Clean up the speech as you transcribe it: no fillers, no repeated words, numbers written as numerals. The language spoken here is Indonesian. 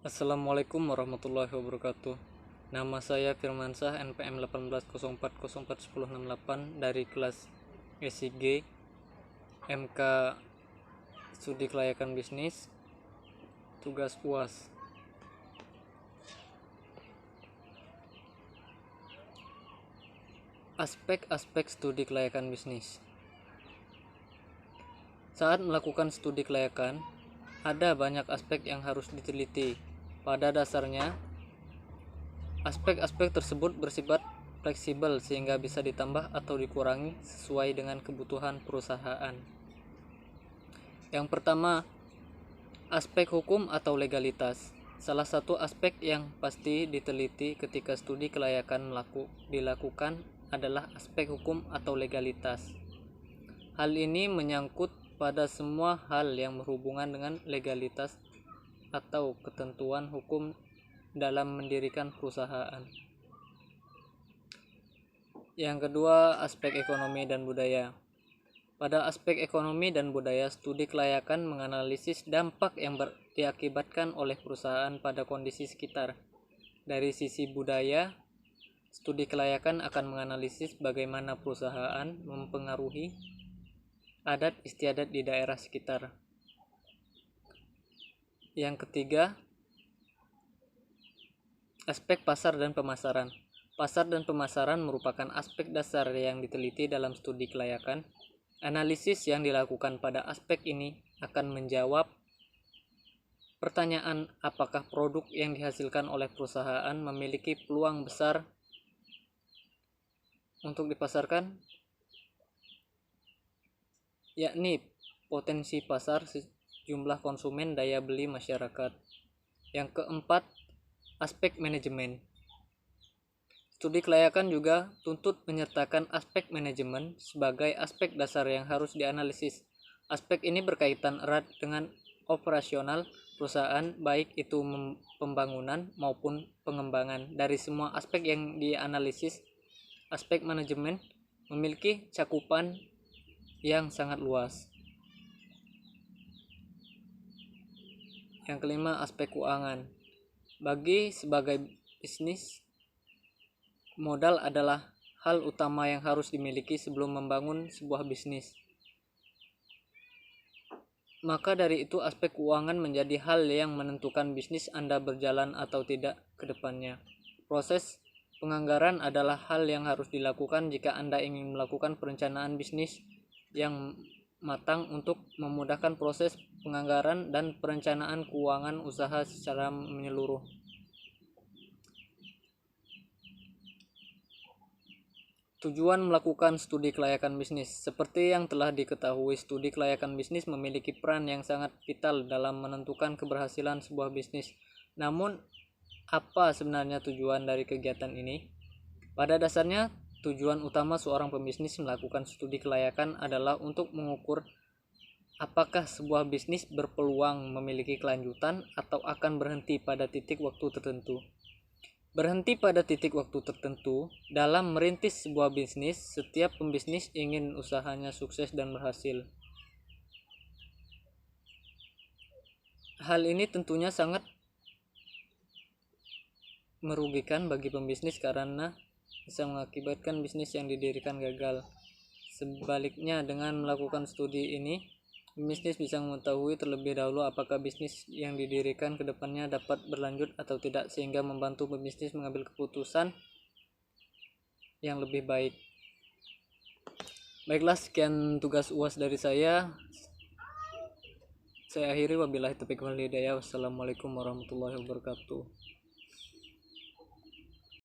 Assalamualaikum warahmatullahi wabarakatuh. Nama saya Firmansyah, NPM 1804041068 dari kelas SIG MK Studi Kelayakan Bisnis, tugas UAS. Aspek-aspek studi kelayakan bisnis. Saat melakukan studi kelayakan, ada banyak aspek yang harus diteliti. Pada dasarnya, aspek-aspek tersebut bersifat fleksibel sehingga bisa ditambah atau dikurangi sesuai dengan kebutuhan perusahaan. Yang pertama, aspek hukum atau legalitas. Salah satu aspek yang pasti diteliti ketika studi kelayakan dilakukan adalah aspek hukum atau legalitas. Hal ini menyangkut pada semua hal yang berhubungan dengan legalitas atau ketentuan hukum dalam mendirikan perusahaan. Yang kedua, aspek ekonomi dan budaya. Pada aspek ekonomi dan budaya, studi kelayakan menganalisis dampak yang diakibatkan oleh perusahaan pada kondisi sekitar. Dari sisi budaya, studi kelayakan akan menganalisis bagaimana perusahaan mempengaruhi adat istiadat di daerah sekitar. Yang ketiga, aspek pasar dan pemasaran. Pasar dan pemasaran merupakan aspek dasar yang diteliti dalam studi kelayakan. Analisis yang dilakukan pada aspek ini akan menjawab pertanyaan apakah produk yang dihasilkan oleh perusahaan memiliki peluang besar untuk dipasarkan, yakni potensi pasar, jumlah konsumen, daya beli masyarakat. Yang keempat, aspek manajemen. Studi kelayakan juga tuntut menyertakan aspek manajemen sebagai aspek dasar yang harus dianalisis. Aspek ini berkaitan erat dengan operasional perusahaan, baik itu pembangunan maupun pengembangan. Dari semua aspek yang dianalisis, aspek manajemen memiliki cakupan yang sangat luas. Yang kelima, aspek keuangan. Bagi sebagai bisnis, modal adalah hal utama yang harus dimiliki sebelum membangun sebuah bisnis. Maka dari itu aspek keuangan menjadi hal yang menentukan bisnis Anda berjalan atau tidak ke depannya. Proses penganggaran adalah hal yang harus dilakukan jika Anda ingin melakukan perencanaan bisnis yang matang untuk memudahkan proses penganggaran dan perencanaan keuangan usaha secara menyeluruh. Tujuan melakukan studi kelayakan bisnis. Seperti yang telah diketahui, studi kelayakan bisnis memiliki peran yang sangat vital dalam menentukan keberhasilan sebuah bisnis. Namun, apa sebenarnya tujuan dari kegiatan ini? Pada dasarnya, tujuan utama seorang pembisnis melakukan studi kelayakan adalah untuk mengukur apakah sebuah bisnis berpeluang memiliki kelanjutan atau akan berhenti pada titik waktu tertentu. Berhenti pada titik waktu tertentu dalam merintis sebuah bisnis. Setiap pembisnis ingin usahanya sukses dan berhasil. Hal ini tentunya sangat merugikan bagi pembisnis karena bisa mengakibatkan bisnis yang didirikan gagal. Sebaliknya, dengan melakukan studi ini, pembisnis bisa mengetahui terlebih dahulu apakah bisnis yang didirikan ke depannya dapat berlanjut atau tidak, sehingga membantu pembisnis mengambil keputusan yang lebih baik. Baiklah, sekian tugas UAS dari saya. Saya akhiri, wabillahi taufiq wal hidayah. Wassalamualaikum warahmatullahi wabarakatuh.